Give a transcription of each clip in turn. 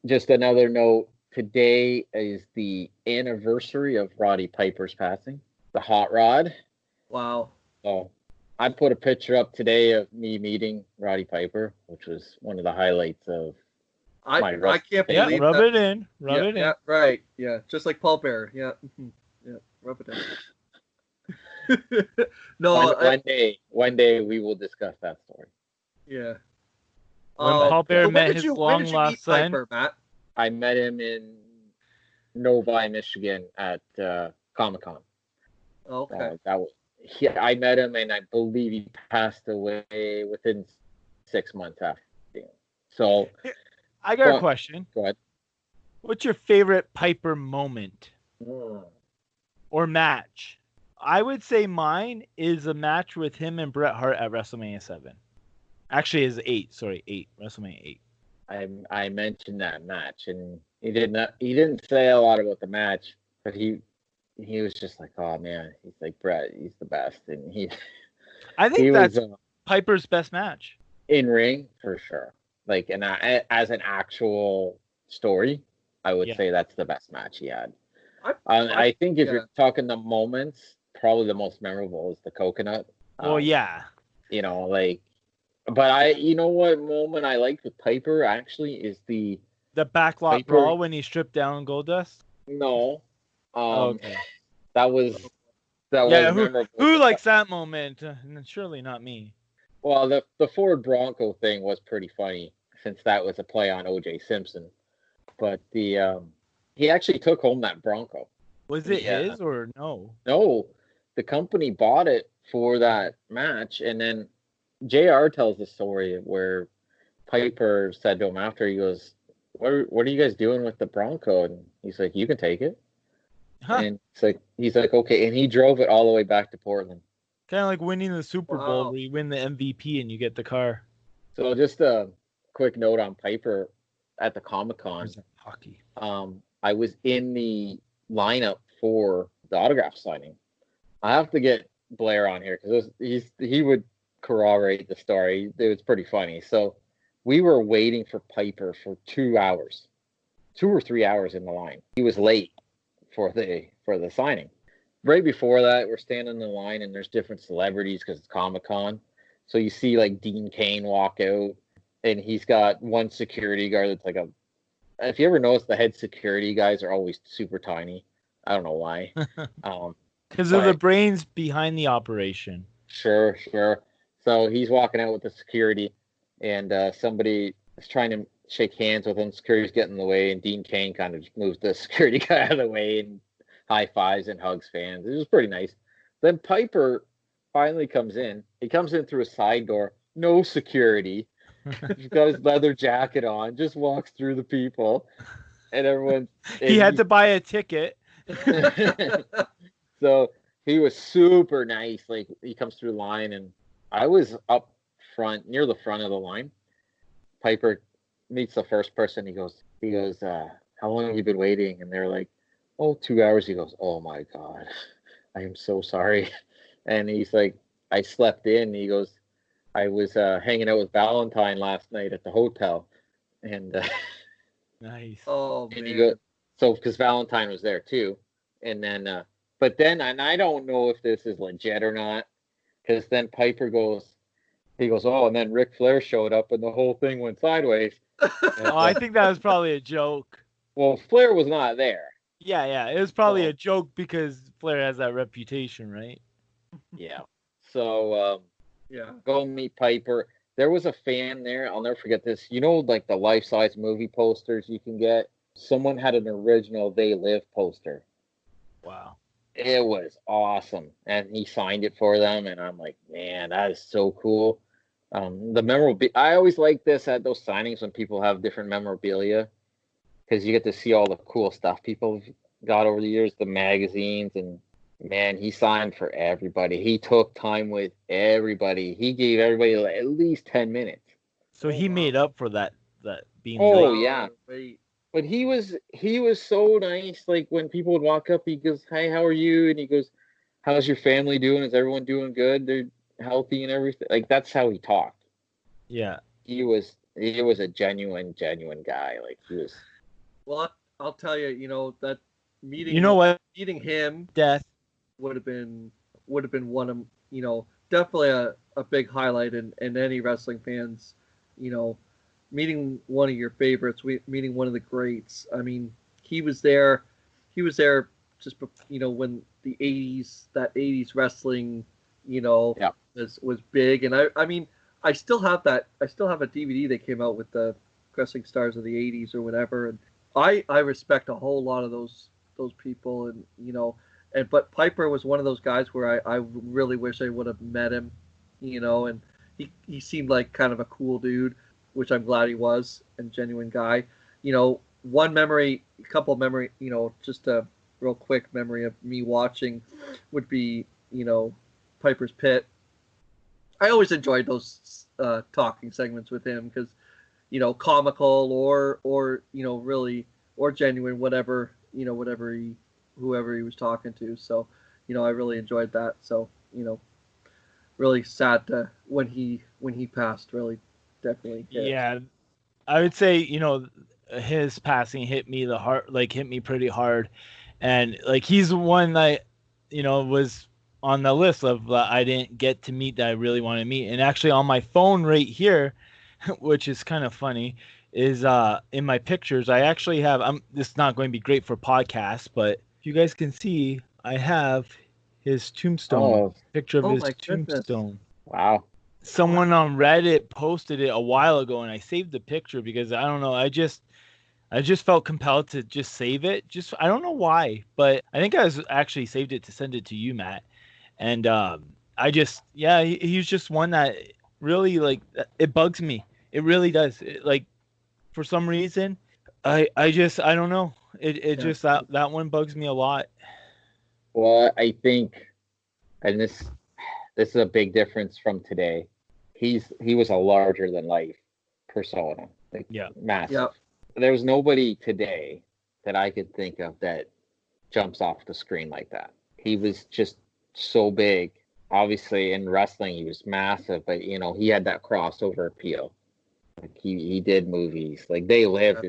just another note. Today is the anniversary of Roddy Piper's passing, the hot rod. Wow. So I put a picture up today of me meeting Roddy Piper, which was one of the highlights of my I can't Yeah, believe rub that. it in. Rub it in. Yeah, right. Yeah, just like Paul Bear. Yeah. Yeah, rub it in. No, one day we will discuss that story. yeah. When Paul Bear So met his when did you meet long-lost son. Piper, Matt? I met him in Novi, Michigan at Comic-Con. Okay. I met him, and I believe he passed away within 6 months after. So I got a question. Go ahead. What's your favorite Piper moment or match? I would say mine is a match with him and Bret Hart at WrestleMania 7. Actually, it's 8. Sorry, 8. WrestleMania 8. I mentioned that match, and he didn't say a lot about the match, but he was just like, oh man, he's like, Bret, he's the best, and I think that's Piper's best match in ring for sure. Like, and as an actual story, I would say that's the best match he had. I think if you're talking the moments, probably the most memorable is the coconut. Well, yeah. You know, like, but you know what moment I liked with Piper actually is the backlot brawl when he stripped down Goldust. No, okay. That was memorable. Who likes that moment? Surely not me. Well, the Ford Bronco thing was pretty funny since that was a play on O.J. Simpson. But he actually took home that Bronco. Was it his or no? No, the company bought it for that match, and then JR tells the story where Piper said to him after, he goes, what are you guys doing with the Bronco? And he's like, you can take it. Huh. And he's like, okay. And he drove it all the way back to Portland. Kind of like winning the Super Bowl where you win the MVP and you get the car. So just a quick note on Piper at the Comic-Con. Hockey. I was in the lineup for the autograph signing. I have to get Blair on here because he would corroborate the story. It was pretty funny. So we were waiting for Piper for 2 hours, 2 or 3 hours in the line. He was late for the signing. Right before that, we're standing in the line, and there's different celebrities because it's Comic-Con. So you see like Dean Cain walk out, and he's got one security guard that's like if you ever notice, the head security guys are always super tiny. I don't know why. Because of the brains behind the operation. Sure. So he's walking out with the security, and somebody is trying to shake hands with him. Security's getting in the way, and Dean Cain kind of just moves the security guy out of the way and high fives and hugs fans. It was pretty nice. Then Piper finally comes in. He comes in through a side door, no security. He's got his leather jacket on, just walks through the people, and everyone. He had to buy a ticket. So he was super nice. Like, he comes through the line, and I was up front, near the front of the line. Piper meets the first person. He goes, how long have you been waiting? And they're like, 2 hours. He goes, oh my God, I am so sorry. And he's like, I slept in. He goes, I was hanging out with Valentine last night at the hotel. And nice. Oh, and man. he goes, so because Valentine was there too. And then, but then, and I don't know if this is legit or not, because then Piper goes, oh, and then Ric Flair showed up and the whole thing went sideways. I think that was probably a joke. Well, Flair was not there. Yeah. It was probably a joke because Flair has that reputation, right? Yeah. So, go meet Piper. There was a fan there. I'll never forget this. You know, like the life-size movie posters you can get? Someone had an original They Live poster. Wow. It was awesome. And he signed it for them. And I'm like, man, that is so cool. The memorabilia. I always like this at those signings when people have different memorabilia, because you get to see all the cool stuff people have got over the years, the magazines. And man, he signed for everybody. He took time with everybody. He gave everybody at least 10 minutes. So he made up for that being late. Yeah. But he was so nice. Like, when people would walk up, he goes, "Hi, how are you?" And he goes, "How's your family doing? Is everyone doing good? They're healthy and everything." Like, that's how he talked. Yeah. He was a genuine guy. Like, he was. Well, I'll tell you, that meeting. You know what? Meeting him Death. would have been one of definitely a big highlight in any wrestling fans. Meeting one of your favorites, meeting one of the greats. I mean, he was there. He was there just when the '80s wrestling Yeah. was big, and I mean I still have that. I still have a DVD that came out with the wrestling stars of the '80s or whatever, and I respect a whole lot of those people, and but Piper was one of those guys where I really wish I would have met him, and he seemed like kind of a cool dude, which I'm glad he was, and genuine guy. One memory, a couple of memory, just a real quick memory of me watching would be, Piper's Pit. I always enjoyed those talking segments with him because, comical or really or genuine, whatever whoever he was talking to. So, I really enjoyed that. So, really sad when he passed. Really, definitely hit. Yeah, I would say his passing hit me hit me pretty hard, and like he's the one that was on the list of I didn't get to meet that I really want to meet. And actually on my phone right here, which is kind of funny, is in my pictures I actually have this is not going to be great for podcasts, but if you guys can see, I have his tombstone, picture of his tombstone. Wow. Someone on Reddit posted it a while ago, and I saved the picture because I don't know. I just felt compelled to just save it. I don't know why, but I think I actually saved it to send it to you, Matt. And he's just one that really it bugs me. It really does. For some reason, I don't know. It just that one bugs me a lot. Well, I think, and this is a big difference from today. He was a larger than life persona. Massive. Yep. There's nobody today that I could think of that jumps off the screen like that. He was just so big. Obviously in wrestling he was massive, but he had that crossover appeal. Like he did movies. Like They Live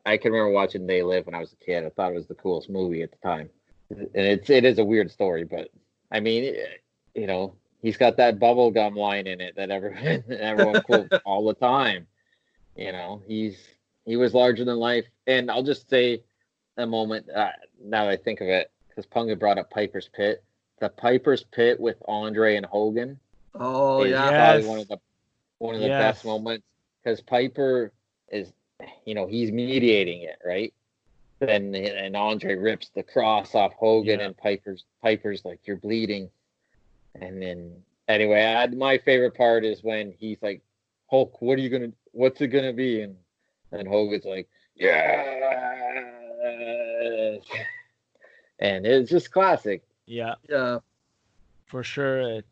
I can remember watching They Live when I was a kid. I thought it was the coolest movie at the time. And it is a weird story, but I mean, he's got that bubblegum line in it that everyone quotes all the time. He was larger than life. And I'll just say a moment, now that I think of it, because Punga brought up Piper's Pit. The Piper's Pit with Andre and Hogan. Oh, is yeah. probably one of the best moments, because Piper is, he's mediating it, right? And Andre rips the cross off Hogan, and Piper's like, "You're bleeding." And then anyway, my favorite part is when he's like, "Hulk, what's it gonna be?" And Hogan's like, "Yeah." And it's just classic. Yeah. Yeah. For sure.